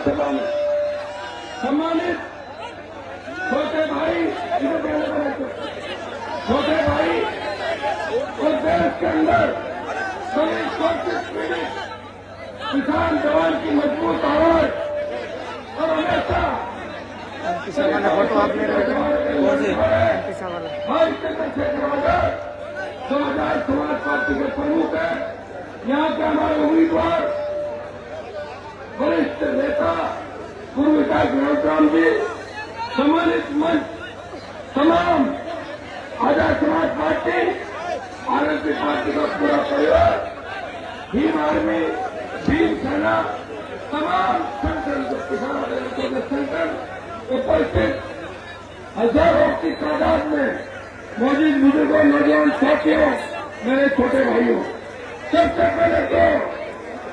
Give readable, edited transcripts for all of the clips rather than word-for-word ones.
सभा में सम्मानित छोटे भाई, छोटे भाई और देश के अंदर सभी शोषित पीड़ित किसान जवान की मजबूत आवाज और हमेशा फोटो आप ले रहे भाई चंद्रशेखर आजाद समाजवादी समाज पार्टी के प्रमुख है। यहाँ के हमारे उम्मीदवार वरिष्ठ नेता पूर्व विधायक राम जी, सम्मानित मंच तमाम Azad Samaj party, RSP party का पूरा परिवार, भीम आर्मी, भीम सेना, तमाम संगठन किसान आंदोलन के संगठन उपस्थित हजारों की तादाद में मौजूद बुजुर्गों, नौजवान साथियों, मेरे छोटे भाइयों, सबसे पहले तो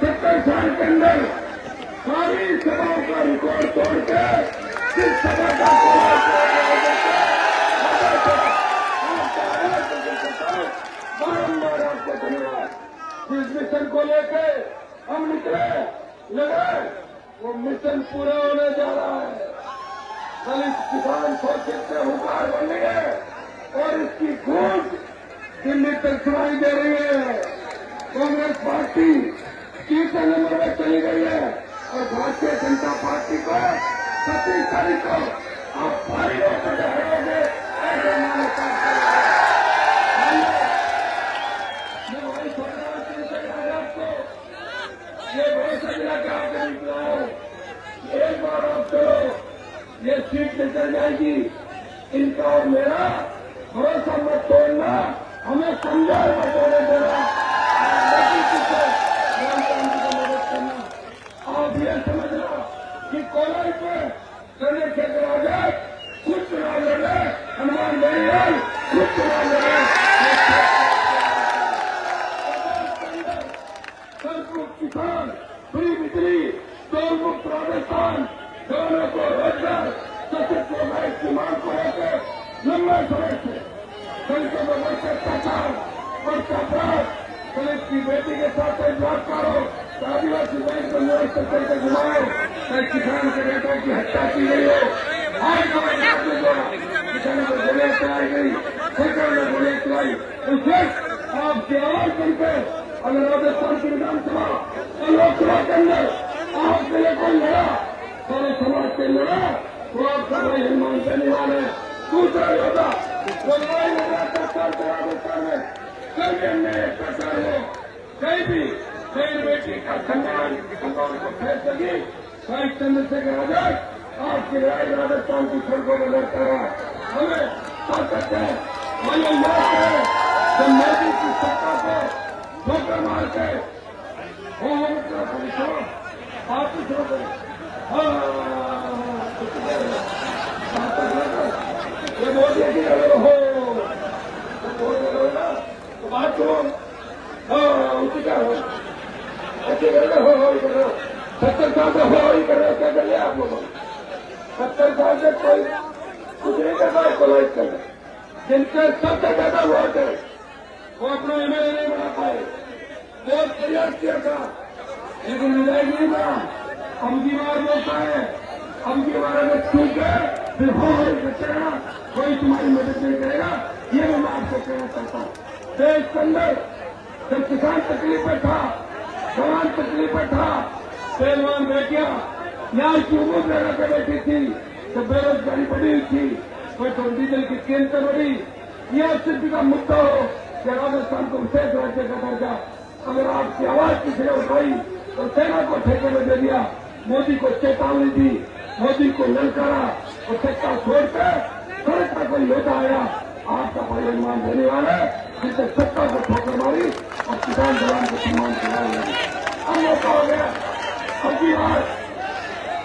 70 साल के अंदर सारी सभाओं का रिकॉर्ड तोड़ के इस सभा का बारम्बार आपको धन्यवाद। इस मिशन को लेके हम निकले, लगे, वो मिशन पूरा होने जा रहा है। दलित किसान शोषित से हुकार बनेंगे और इसकी गूंज दिल्ली तक सुनाई दे रही है। कांग्रेस पार्टी तीसरे नंबर में चली गई है और भारतीय जनता पार्टी को 27 तारीख को आप भारी वोट से हराओगे, ऐसे मैंने मैं वही छोड़ रहा हूँ आपको, ये भरोसा दिला के आपके निकला हूं, एक बार आप चलो, ये सीट निकल जाएगी। इनका और मेरा भरोसा मत तोड़ना, हमें समझा मत तोड़ने देना, मदद करना। आप ये समझना कि कोलाई पे चंद्रशेखर आजाद खुद चुनाव लड़े, हनुमान बेनीवाल खुद चुनाव लड़े, मुक्त किसान, फ्री बिजली, टोल मुक्त राजस्थान, दोनों को रोजगार, सशक्त बैंक की मांग को लेकर लंबे समय से दलितों में बढ़ते अत्याचार, बढ़ता अपराध, दलित की बेटी के साथ बलात्कारों, आदिवासी बैंक में निवेश करके घुमाओ, किसान के बेटों की हत्या की गई हो, आज किसानों को गोलियां चलाई गई, सरकार ने गोलियां चलाई, उसे आपकी आवाज सुनकर अगर राजस्थान की विधानसभा और लोकसभा के अंदर आपके लिए कोई लड़ा, सारे समाज से लड़ा, तो आपका भाई हनुमान बेनीवाल है। दूसरा योद्धा जो लड़ाई लड़ा सरकार के राजस्थान में, कभी हमने एक प्रकार हो, कहीं भी कहीं बेटी का सम्मान को फेर सकी, भाई चंद्रशेखर आजाद आपकी लड़ाई राजस्थान की सड़कों में लड़ता रहा, हमें ताकत है, हमें याद है जब मोदी की सत्ता को ठोकर मार के आप शुरू करें, ये मोदी की हो तो बात करो, उसी का हो, ऐसे हो 70 साल से हो ही कर रहे, क्या कर लिया आप लोगों ने? 70 साल से कोई कुछ नहीं कर रहा, कोलाइज कर रहे, जिनके सबसे ज्यादा वोट है वो अपना एमएलए नहीं बना पाए, बहुत प्रयास किया था लेकिन विधायक नहीं बना। अब की बार मौका है, अब की बार अगर चूक गए फिर हो सकता कोई तुम्हारी मदद नहीं करेगा, ये मैं आपको कहना चाहता हूँ। देश के अंदर जब किसान तकलीफ में था, जवान तकलीफ में था, पहलवान बेटियां यहाँ की उम्र लगा के बैठी थी, जब बेरोजगारी बढ़ी हुई थी, पेट्रोल डीजल की कीमतें बढ़ी, यह सिर्फ का मुद्दा हो कि राजस्थान को विशेष राज्य का दर्जा, अगर आपकी आवाज किसी ने उठाई तो सेना को ठेके में दे दिया, मोदी को चेतावनी दी, मोदी को ललकारा और सत्ता छोड़कर सड़क का कोई योद्धा आया, आपका भाई हनुमान बेनीवाल है, जिसने सत्ता को ठोकर मारी और किसान जवान को सम्मान कराया। अब मौका हो गया, अब की बात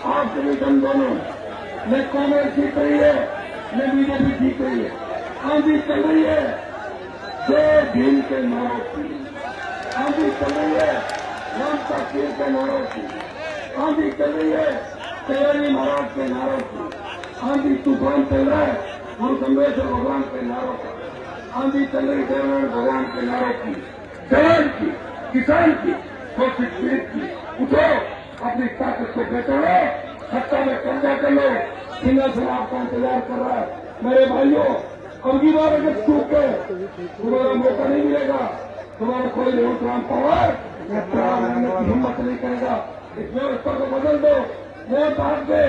आप सभी हम दोनों, न कांग्रेस जीत रही है न बीजेपी जीत रही है, आंधी चल रही है जय भीम के नारों की, आंधी चल रही है राम का पीर के नारों की, आंधी चल रही है तैयारी महाराज के नारों की, आंधी तूफान चल रहा है गुरु कम्बेश्वर भगवान के नारों का, आंधी चल रही देवनारायण भगवान के नारों की, जवान की, किसान की, शोषित पीड़ित की, उठो अपनी ताकत को पहचानो, सत्ता में कब्जा कर लो, सिंहासन आपका इंतजार कर रहा है। मेरे भाइयों, अब की बार अगर चूक गए तुम्हारा मौका नहीं मिलेगा, तुम्हारा कोई न्यूट्रॉन पावर या प्राण आने की हिम्मत नहीं करेगा। इस व्यवस्था को बदल दो, वोट आपके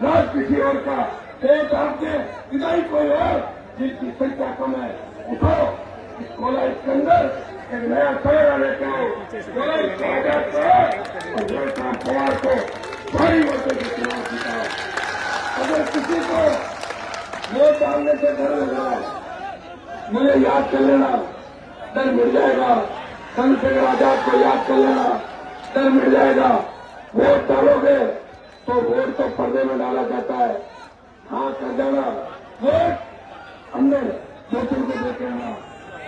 राज किसी और का, वोट आपके विदाई कोई और जिसकी संख्या कम है। उठाओ इस कोलाई के अंदर एक नया सवेरा लेके आओ, कोलाई को आजाद करो और न्यूट्रॉन पावर को भारी वोटों से चुनाव जिताओ। अगर किसी को वोट डालने से डर लग रहा है, मुझे याद कर लेना, डर मिट जाएगा। चंद्रशेखर आजाद को याद कर लेना, डर मिट जाएगा। वोट डालोगे तो वोट तो पर्दे में डाला जाता है, हाँ कर जाना। वोट अंदर वोटों को देख लेना।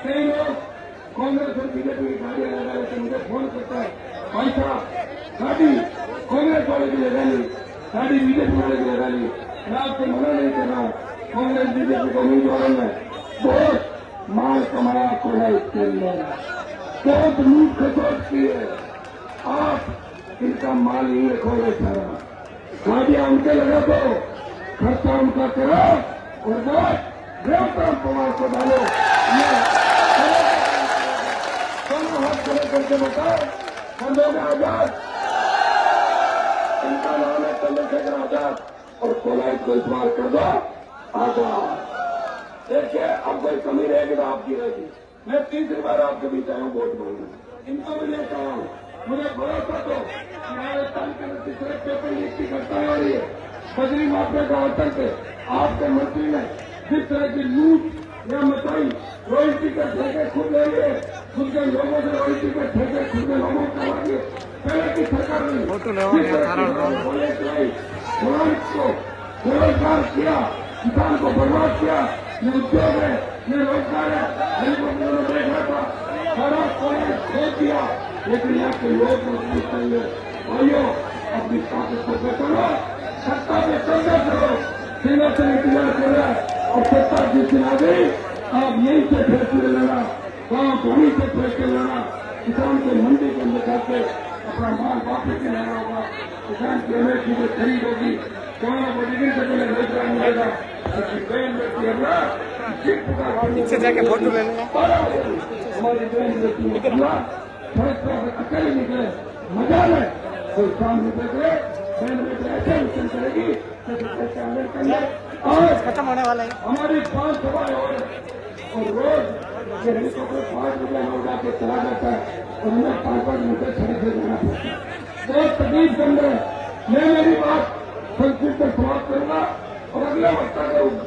कई लोग कांग्रेस और बीजेपी की गाड़ियां लगा रहे थे, मुझे फोन करता है, भाई साहब गाड़ी कांग्रेस वाले की लगा ली, गाड़ी बीजेपी वाले की लगा ली। मैं आपको मना नहीं कर रहा, कांग्रेस बीजेपी को नहीं जोड़ना है। वोट माल कमाया को है, इसके अंदर बहुत लूट खसोट की है। आप इनका माल नहीं रखोगे सारा, गाड़ियां उनके लगा दो, खर्चा उनका करो और वोट न्यूट्रॉन पावर को डालो। दोनों हाथ खड़े करके बताओ, हम लोग आजाद, इनका नाम है चंद्रशेखर आजाद और कोलाई को इस बार कर दो आजाद। देखिए अब कोई कमी रहेगी तो आपकी रहेगी। मैं तीसरी बार आपके बीच आया हूँ वोट मांगने, इनको भी लेकर आया हूँ। मुझे भरोसा तो राजस्थान के तीसरे पेपर लीक की घटना हो रही है, बजरी माफिया का आतंक है। आपके मंत्री ने जिस तरह की लूट या मचाई, रॉयल्टी के ठेके खुद ले लिए, खुद के लोगों से रॉयल्टी के ठेके खुद के लोगों को लगे। पहले की सरकार ने को बेरोजगार किया, किसान को बर्बाद किया, ये उद्योग है, ये रोजगार है, गरीबों को देख रहा था, सारा कोई खो दिया। लेकिन यहाँ के लोग मजबूत नहीं है। भाइयों, अपनी ताकत को पहचानो, सत्ता में कब्जा करो, सीमा से इंतजार कर रहा है और सत्ता जिस दिन आ गई आप यहीं से फैसले लेना, गांव वहीं से फैसले लेना। किसान को मंडी के अंदर जाके अपना माल वापस लेना होगा, किसान की अमेठी में खरीद होगी, गाँव बड़ी से पहले रोजगार मिलेगा। पीछे जाके फोटो ले लेना। हमारी सड़क पर अकेले निकले, मजा में कोई काम निकल गए, ऐसे मिशन करेगी और खत्म होने वाला है। हमारी 5 सभाएं और रोज ये हेलीकॉप्टर 5 रुपये में उड़ा के चला जाता है और हमें 5-5 मिनट सड़क से जाना पड़ता है। बहुत तकलीफ बन रहे। मैं मेरी बात संस्कृत पर समाप्त करूंगा और अगला वक्ता करूंगा।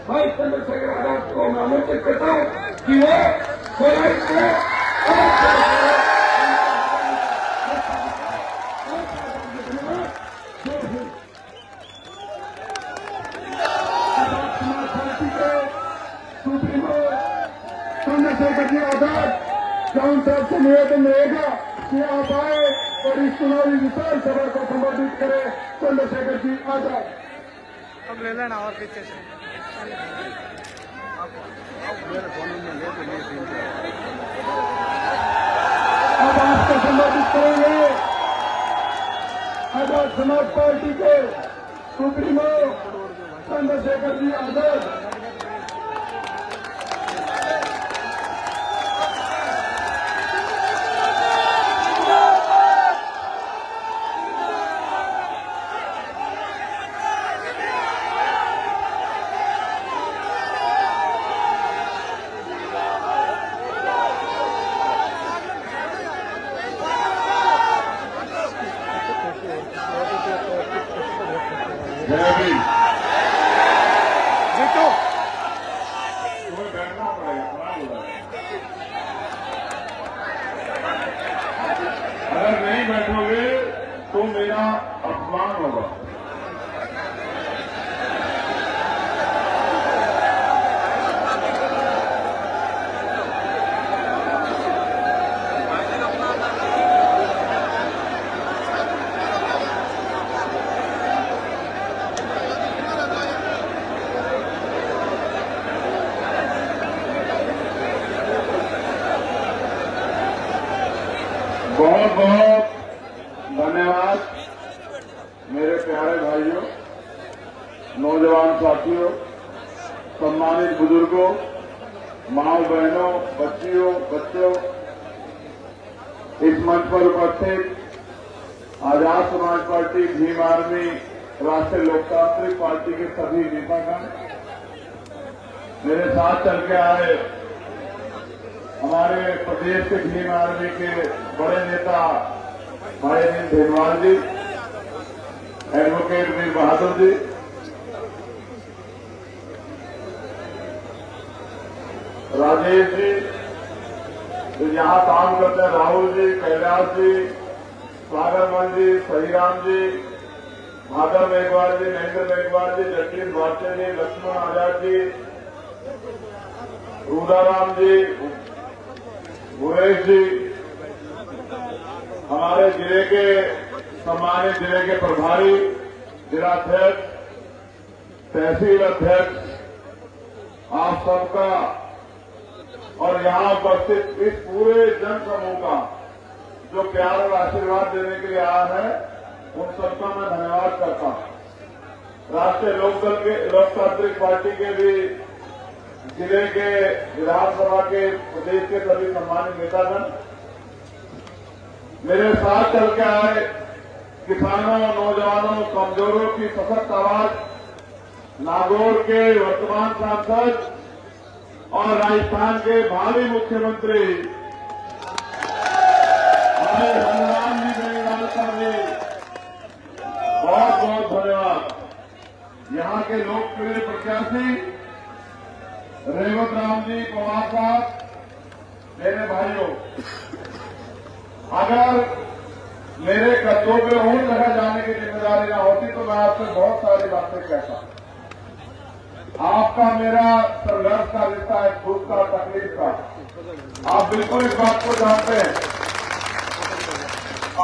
भाई चंद्रशेखर आजाद को मैं आमंत्रित करता हूँ कि वो कोलाई को चंद्रशेखर जी आजाद टाउन साहब से निवेदन रहेगा कि आप आए और इस चुनावी विशाल सभा को संबोधित करें। चंद्रशेखर जी आजाद अब ले लेना और पीछे से अब आपको संबोधित करेंगे आजाद समाज पार्टी के सुप्रीमो चंद्रशेखर जी आजाद। जीतो तुम्हें बैठना पड़ेगा, अगर नहीं बैठोगे तो मेरा अपमान होगा। बहुत बहुत धन्यवाद। मेरे प्यारे भाइयों, नौजवान साथियों, सम्मानित बुजुर्गों, माओ बहनों, बच्चियों, बच्चों, इस मंच पर उपस्थित आजाद समाज पार्टी, भीम आर्मी, राष्ट्रीय लोकतांत्रिक पार्टी के सभी नेतागण, मेरे साथ चल के आए हमारे प्रदेश के भीम आर्मी के बड़े नेता भाई भेनवाल जी, एडवोकेट वीर बहादुर जी, राजेश जी, जो यहाँ काम करते हैं, राहुल जी, कैलाश जी, सागरमल जी, सहीराम जी, भादर मेघवाल जी, महेंद्र मेघवाल जी, जगदीश भारती जी, लक्ष्मण आजाद जी, रूदाराम जी, भुरेश जी, हमारे जिले के सम्मानित जिले के प्रभारी, जिलाध्यक्ष, तहसील अध्यक्ष, आप सबका और यहाँ उपस्थित इस पूरे जन समूह का जो प्यार और आशीर्वाद देने के लिए आया है, उन सबका मैं धन्यवाद करता हूँ। राष्ट्रीय लोकदल के लोकतांत्रिक पार्टी के भी जिले के विधानसभा के प्रदेश के सभी सम्मानित नेतागण, मेरे साथ चल के आए किसानों, नौजवानों, कमजोरों की सशक्त आवाज, नागौर के वर्तमान सांसद और राजस्थान के भावी मुख्यमंत्री हमारे हनुमान जी बेनीवाल जी, बहुत बहुत धन्यवाद। यहाँ के लोकप्रिय प्रत्याशी रेवत राम जी, पवार साहब, मेरे भाइयों, अगर मेरे कर्तव्य और जगह जाने की जिम्मेदारी न होती तो मैं आपसे बहुत सारी बातें कहता। आपका मेरा संघर्ष का रिश्ता है, दुख का, तकलीफ का, आप बिल्कुल इस बात को जानते हैं।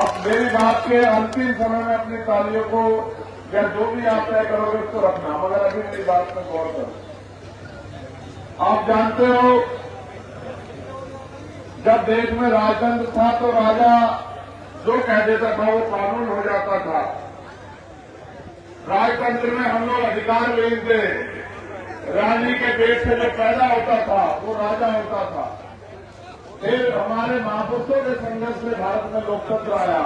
अब मेरी बात के अंतिम समय में अपनी तालियों को या जो भी आप तय करोगे उसको रखना, मगर अभी मेरी बात में गौर करो। आप जानते हो, जब देश में राजतंत्र था तो राजा जो कह देता था वो कानून हो जाता था। राजतंत्र में हम लोग अधिकार नहीं थे, रानी के पेट से जो पैदा होता था वो राजा होता था। फिर हमारे महापुरुषों के संघर्ष में भारत में लोकतंत्र आया।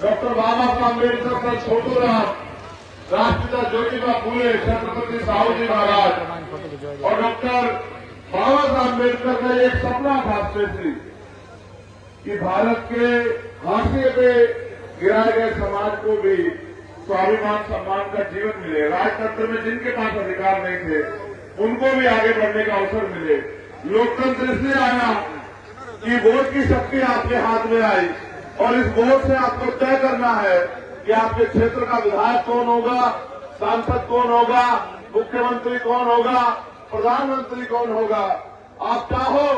डॉक्टर बाबा साहब अम्बेडकर, सर छोटू राम, राष्ट्रपिता ज्योतिबा फूले, छत्रपति साहू जी महाराज और डॉक्टर बाबा साहब अम्बेडकर का एक सपना था स्पेशली कि भारत के हाशिए पे गिराए गए समाज को भी स्वाभिमान सम्मान का जीवन मिले। राजतंत्र में जिनके पास अधिकार नहीं थे उनको भी आगे बढ़ने का अवसर मिले। लोकतंत्र इसलिए आया कि वोट की शक्ति आपके हाथ में आई और इस वोट से आपको तय करना है कि आपके क्षेत्र का विधायक कौन होगा, सांसद कौन होगा, मुख्यमंत्री कौन होगा, प्रधानमंत्री कौन होगा। आप चाहो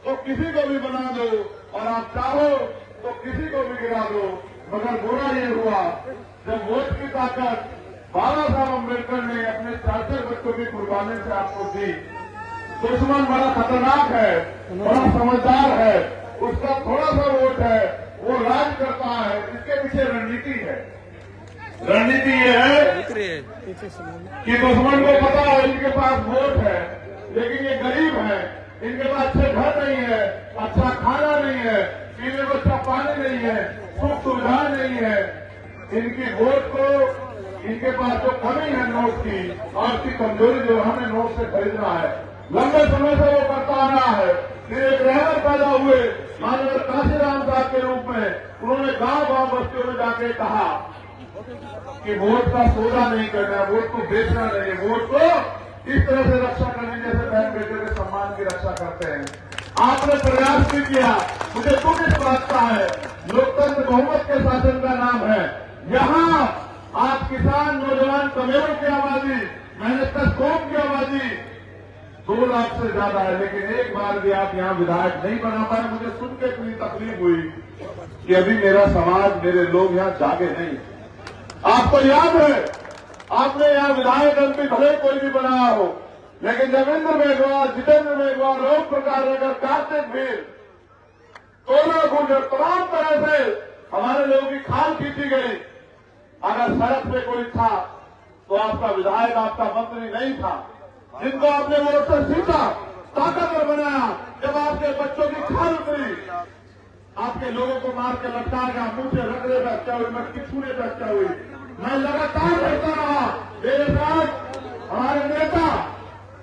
तो किसी को भी बना दो और आप चाहो तो किसी को भी गिरा दो, मगर बुरा ये हुआ जब वोट की ताकत बाबा साहब अम्बेडकर ने अपने 4 बच्चों की कुर्बानी से आपको दी। दुश्मन बड़ा खतरनाक है, बड़ा समझदार है, उसका थोड़ा सा वोट है, वो राज करता है। इसके पीछे रणनीति है। रणनीति ये है कि दुश्मन को पता है इनके पास वोट है, लेकिन ये गरीब है, इनके पास अच्छे घर नहीं है, अच्छा खाना नहीं है, पीने को अच्छा पानी नहीं है, सुख सुविधा नहीं है। इनकी वोट को, इनके पास जो कमी है नोट की और इसकी कमजोरी जो हमें नोट से खरीदना है, लंबे समय से वो करता आ रहा है। फिर एक रहबर पैदा हुए माननीय काशीराम साहब के रूप में, उन्होंने गांव गांव बस्तियों में जाके कहा कि वोट का सौदा नहीं करना है, वोट को बेचना नहीं है, वोट को इस तरह से रक्षा करने जैसे बहन बेटे के सम्मान की रक्षा करते हैं। आपने प्रयास भी किया। मुझे दुख इस बात का है, लोकतंत्र बहुमत के शासन का नाम है। यहाँ आप किसान, नौजवान, कमेरों की आबादी, मेहनत का कौम की आबादी 2 लाख से ज्यादा है, लेकिन एक बार भी आप यहाँ विधायक नहीं बना पाए। मुझे सुन के इतनी तकलीफ हुई कि अभी मेरा समाज, मेरे लोग यहाँ जागे नहीं। आपको याद है, आपने यहाँ विधायक एमपी भले कोई भी बनाया हो, लेकिन देवेंद्र मेघवाल, जितेंद्र मेघवाल, रोग प्रकाश नगर, कार्तिक भीर, 16 गुंडर, तमाम तरह से हमारे लोगों की खाल खींची गई। अगर सड़क पे कोई था तो आपका विधायक, आपका मंत्री नहीं था। जिनको आपने वोट से जीता, ताकतवर बनाया, जब आपके बच्चों की खाल उतरी, आपके लोगों को मार के लटका गया, मुझे रगड़े पे हत्या हुई, मटकी छूने पे हत्या हुई। मैं लगातार लड़ता रहा। मेरे साथ हमारे नेता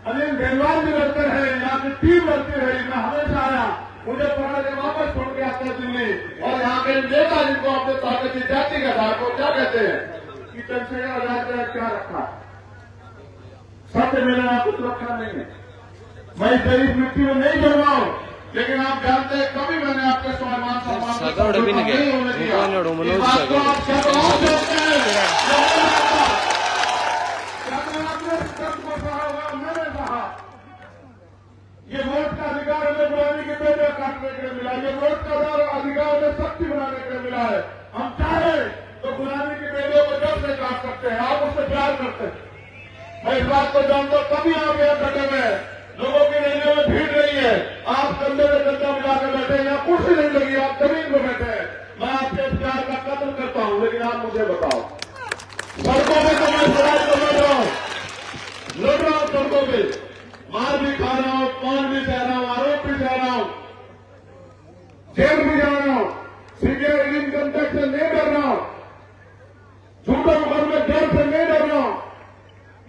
अनिल बेलवाल जी लड़ते रहे, यहाँ की टीम लड़ती रही। मैं हमेशा आया, मुझे पकड़ के वापस छोड़ के आते दिल्ली। और यहाँ के नेता जिनको आपने ताकत दी जाति के आधार को क्या कहते हैं कि चंद्रशेखर आजाद ने क्या रखा, सत्य मेरे यहाँ कुछ रखा नहीं है। मैं इस गरीब मिट्टी में नहीं जन्मा हूं, लेकिन आप जानते हैं कभी मैंने आपके स्वाभिमान सम्मान नहीं होने दिया। इस बात को आप क्या जानते हैं? मैंने कहा ये वोट का अधिकार हमें गुलामी के पेड़ काटने के लिए मिला, ये वोट का अधिकार हमें शक्ति बनाने के लिए मिला है। हम चाहे तो गुलामी के पेड़ों को जब से काट सकते हैं, आप उससे प्यार करते हैं। मैं इस बात को जानता हूं, तभी आप यहाँ डटे में लोगों की रैलियों में भीड़ रही है, आप कंधे में कंधा मिलाकर बैठे, यहाँ कुर्सी नहीं लगी, आप जमीन में बैठे हैं। मैं आपके प्यार का कदर करता हूं, लेकिन आप मुझे बताओ, सड़कों में तो मैं सराय को लड़ रहा हूं सड़कों पे, मार भी खा रहा हूं, पान भी सह रहा हूं, आरोप भी सह रहा हूं, जेल भी जा रहा हूं, सीबीआई इनकम टैक्स से नहीं डर रहा हूं, झूठा मुकदमे डर से नहीं डर रहा हूं।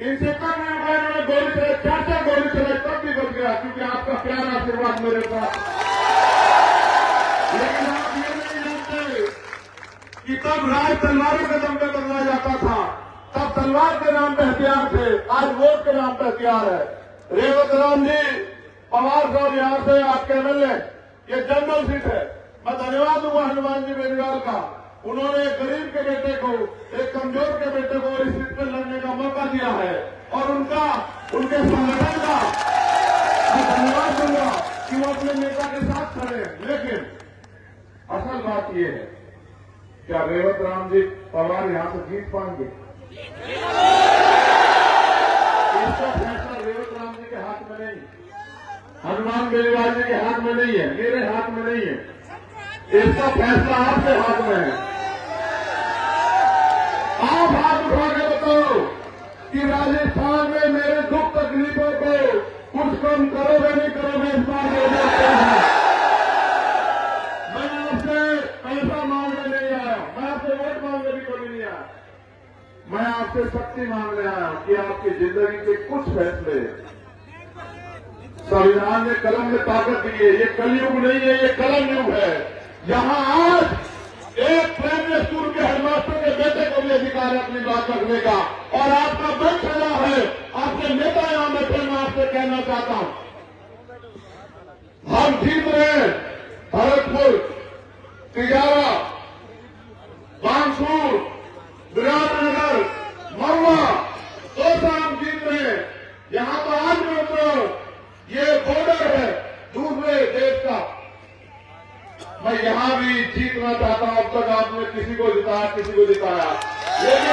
इनसे कम नहीं हुआ, इन्होंने गोली चलाई, 4 गोली चलाई, तब भी बच गया, क्योंकि आपका प्यारा आशीर्वाद मेरे साथ। लेकिन आप ये नहीं जानते कि तब राज तलवारों के दम पे बनवाया जाता था, तब तलवार के नाम पे हथियार थे, आज वोट के नाम पे हथियार है। रेवत राम जी, पवार साहब यहाँ से आपके एमएलए, ये जनरल सीट है। मैं धन्यवाद दूंगा हनुमान जी बेनीवाल का, उन्होंने एक गरीब के बेटे को, एक कमजोर के बेटे को इस सीट पर लड़ने का मौका दिया है, और उनके संगठन का मैं धन्यवाद दूंगा कि वो अपने नेता के साथ खड़े हैं। लेकिन असल बात ये है, क्या रेवत राम जी पवार यहां से जीत पाएंगे? इसका फैसला रेवत राम जी के हाथ में नहीं, हनुमान बेनीवाल जी के हाथ में नहीं है, मेरे हाथ में नहीं है। इसका फैसला आपके हाथ में है। आप हाथ उठा के बताओ कि राजस्थान में मेरे दुख तकलीफों को कुछ कम करोगे नहीं करोगे? इस बार मैं आपसे पैसा मांगने नहीं आया, मैं आपसे वोट मांगने भी कभी नहीं आया, मैं आपसे शक्ति मांगने आया कि आपकी जिंदगी के कुछ फैसले संविधान ने कलम में ताकत दी है। ये कलयुग नहीं है, ये कलम युग है। यहां आज एक प्राइमरी स्कूल के हेडमास्टर के बेटे को भी अधिकार है अपनी बात रखने का, और आपका मंच सजा है, आपके नेता यहां बैठे। मैं आपसे कहना चाहता हूं, हम जीत रहे हैं भरतपुर, तिजारा, बांसुर, विराटनगर, महुआ, दौसा हम जीत रहे हैं। यहां तो आज मित्रों ये बॉर्डर है दूसरे देश का, मैं यहां भी जीतना चाहता हूं। अब तक आपने किसी को जिताया, किसी को जिताया, लेकिन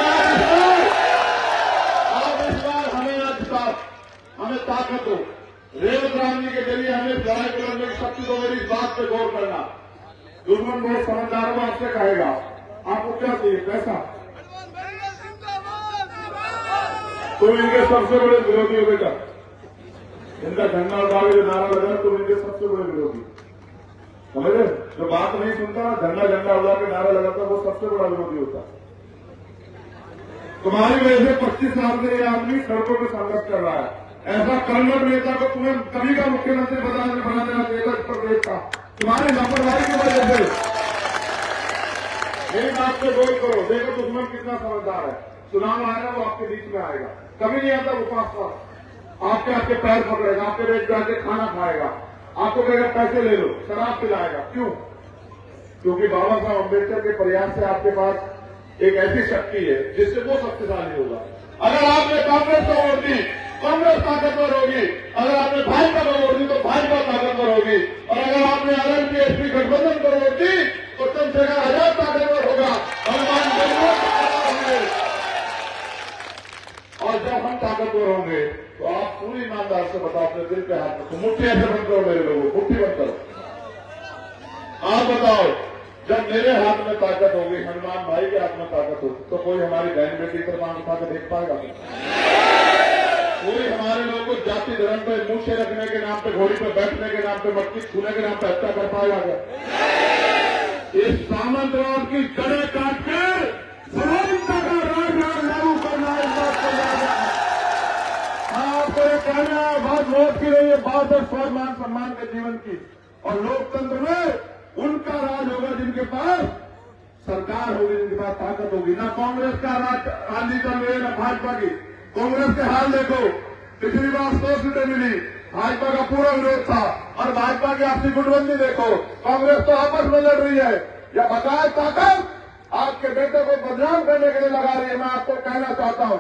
आप इस बार हमें ना जिता, हमें ताकत दो। रेवत राम जी के जरिए हमें लड़ाई को लड़ने की शक्ति दो। मेरी इस बात पे गौर करना, दुश्मन बहुत समझदार को आपसे कहेगा, आपको क्या चाहिए? पैसा? तुम इनके सबसे बड़े विरोधी हो बेटा, इनका झंडा उठावे जो नारा लगा, तुम इनके सबसे बड़े विरोधी। समझे? जो बात नहीं सुनता, झंडा झंडा उड़ा के नारा लगाता, वो सबसे बड़ा विरोधी होता। तुम्हारी वजह से 25 साल से ये आदमी सड़कों पर संघर्ष कर रहा है। ऐसा कर्मठ नेता को तुम्हें कभी का मुख्यमंत्री बना देना चाहिए इस प्रदेश का, तुम्हारी लापरवाही की वजह से। मेरी बात पे गौर करो, देखो दुश्मन कितना समझदार है। चुनाव आएगा वो आपके बीच में आएगा, कभी नहीं आता उपास पर, आपके पैर पकड़ेगा, आपके पेट जाके खाना खाएगा, आपको कहेगा पैसे ले लो, शराब पिलाएगा। क्यों? क्योंकि बाबा साहब अम्बेडकर के प्रयास से आपके पास एक ऐसी शक्ति है जिससे वो शक्तिशाली होगा। अगर आपने कांग्रेस को वोट दी, कांग्रेस ताकतवर होगी। अगर आपने भाजपा को वोट दी तो भाजपा ताकतवर होगी। और अगर आपने आरएलपी एसपी गठबंधन को वोट दी तो चंद्रशेखर आजाद ताकतवर होगा, हनुमान बेनीवाल ताकतवर होंगे। और जब हम ताकतवर होंगे तो आप पूरी ईमानदार से बताओ, अपने दिल पे हाथ रखो, मुट्ठी ऐसे बंद करो मेरे लोगों, मुट्ठी बंद करो। आप बताओ, जब मेरे हाथ में ताकत होगी, हनुमान भाई के हाथ में ताकत होगी, तो कोई हमारी बहन बेटी पर मांग उठा के देख पाएगा? कोई हमारे लोगों को जाति धर्म पे मुंह से रखने के नाम पे, घोड़ी पे बैठने के नाम पे, मटकी छूने के नाम पे हत्या कर पाएगा क्या? इस सामंतवाद की जड़ें काट कर समानता का राजनाथ लागू करना, इस बात को याद रखना। आपको ये कहना है, बात वोट की नहीं है, बात है स्वाभिमान सम्मान के जीवन की। और लोकतंत्र में उनका राज होगा जिनके पास सरकार होगी, जिनके पास ताकत होगी। ना कांग्रेस का राजनीति चल रही है, ना भाजपा की। कांग्रेस के हाल देखो, पिछली बार 100 सीटें मिली, भाजपा का पूरा विरोध था। और भाजपा की आपसी गुटबंदी देखो, कांग्रेस तो आपस में लड़ रही है। या बकाया ताकत आपके बेटे को बदनाम करने के लिए लगा रही है। मैं आपको कहना चाहता हूं,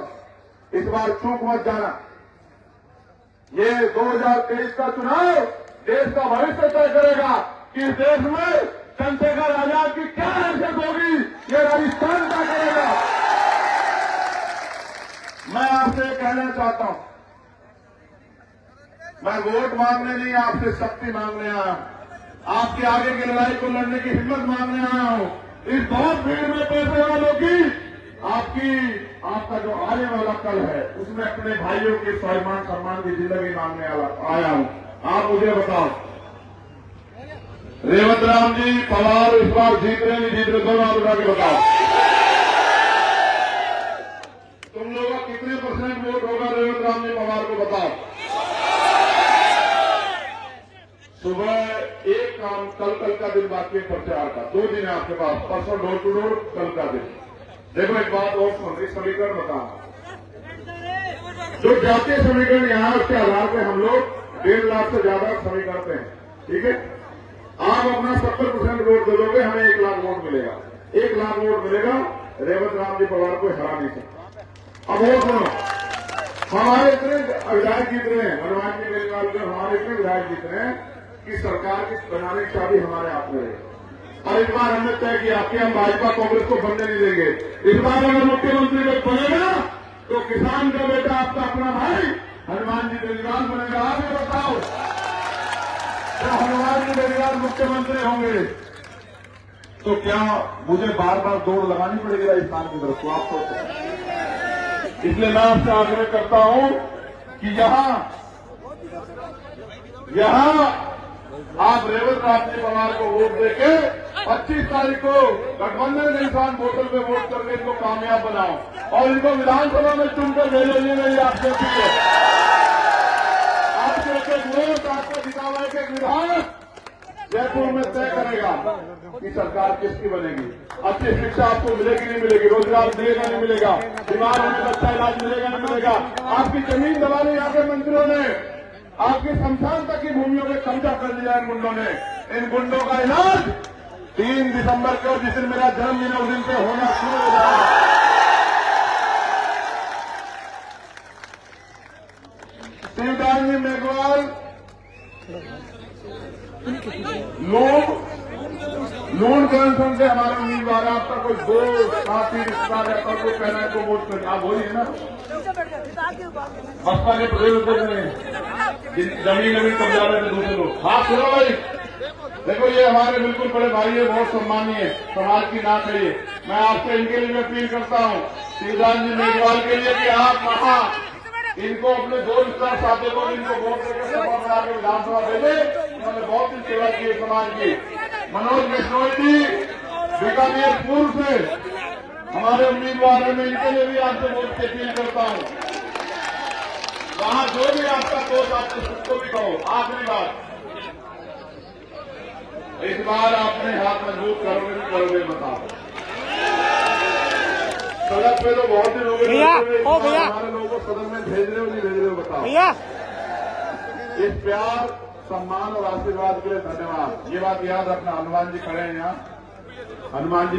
इस बार चूक मत जाना। ये 2023 का चुनाव देश का भविष्य तय करेगा कि इस देश में चंद्रशेखर आजाद की क्या हैसियत होगी, ये राजस्थान तय करेगा। मैं आपसे कहना चाहता हूं, मैं वोट मांगने नहीं, आपसे शक्ति मांगने आया हूं। आपके आगे की लड़ाई को लड़ने की हिम्मत मांगने आया हूं। इस बहुत भीड़ में पैसे वालों की आपका जो आने वाला कल है, उसमें अपने भाइयों के स्वाभिमान सम्मान की जिंदगी मांगने आया हूं। आप मुझे बताओ, रेवत राम जी पवार इस बार जीत रहे नहीं जीत रहे, दोनों आप उठा के बताओ। तुम लोगों का कितने % वोट होगा रेवत राम जी पवार को बताओ। सुबह एक काम, कल का दिन बाकी है प्रचार का, 2 दिन है आपके पास, परसों डोर टू डोर, कल का दिन। देखो एक बात और सुन, इस समीकरण बताओ, जो जातीय समीकरण यहाँ उसके आधार पर हम लोग 1.5 लाख से ज्यादा समीकरण पे हैं, ठीक है। आप अपना 70% वोट दे दोगे, हमें 1 लाख वोट मिलेगा। 1 लाख वोट मिलेगा, रेवत राम जी पवार को हरा नहीं सकता। अब वो सुनो, हमारे इतने विधायक जीत रहे हैं, हनुमान जी बेनीवाल के हमारे इतने विधायक जीत रहे हैं कि सरकार की बनाने की चाबी हमारे हाथ में है। और इस बार हमने तय किया कि हम भाजपा कांग्रेस को बनने नहीं देंगे। इस बार अगर मुख्यमंत्री को बनेगा तो किसान का बेटा, आपका अपना भाई हनुमान जी बेनीवाल बनेगा। आप ये बताओ, तो हनुमान जी बेनीवाल मुख्यमंत्री होंगे तो क्या मुझे बार बार दौड़ लगानी पड़ेगी राजस्थान की तरफ? तो आप सोचो। इसलिए मैं आपसे आग्रह करता हूं कि यहां आप रेवत राम जी पवार को वोट देके 25 तारीख को गठबंधन के इंसान वोटर पे वोट करके इनको कामयाब बनाओ और इनको विधानसभा में चुनकर भेजो। ये नहीं आपसे आपके एक वोट, आपका जिता हुआ एक विधायक जयपुर में तय करेगा कि सरकार किसकी बनेगी। अच्छी शिक्षा आपको मिलेगी नहीं मिलेगी, रोजगार मिलेगा नहीं मिलेगा, बीमार होने का अच्छा इलाज मिलेगा नहीं मिलेगा। आपकी जमीन दबाने यहाँ के मंत्रियों ने, आपकी शमशान तक की भूमियों में कब्जा कर लिया इन गुंडों ने। इन गुंडों का इलाज 3 दिसंबर को, जिस दिन मेरा जन्मदिन है, उस दिन से होना शुरू हो जाएगा। शिवदास जी मेघवाल लोन कमीशन से हमारे उम्मीदवार है। आपका कोई दोस्त साथी रिश्तेदार है, कोई कहना है तो वोट करना, आप बोलिए ना। बसपा के प्रदेश अध्यक्ष ने जमीन कब्जा रहे थे दूसरे लोग। हाँ सुनो भाई, देखो ये हमारे बिल्कुल बड़े भाई है, बहुत सम्मानीय, समाज की नाक है ये। मैं आपसे इनके लिए भी अपील करता हूँ, शिवदास जी मेघवाल के लिए, कि आप वहां इनको अपने 2 रिश्तेदार साथियों को इनको वोट देकर सभा बना के विधानसभा भेजे। उन्होंने बहुत ही सेवा की है समाज की। मनोज बिश्नोई जी बीकानेर पूर्व से हमारे उम्मीदवार हैं, मैं इनके लिए भी आपसे वोट की अपील करता हूँ। वहां जो भी आपका दोस्त, आपको सबको भी कहो। आखिरी बात, इस बार आपने हाथ मजबूत करोगे बताओ। सड़क पे तो बहुत दिन हो गए, हमारे लोगों को सदन में भेज रहे हो नहीं भेज रहे हो बताओ। इस प्यार, सम्मान और आशीर्वाद के लिए धन्यवाद। ये बात याद रखना। हनुमान जी खड़े हैं यहाँ, हनुमान जी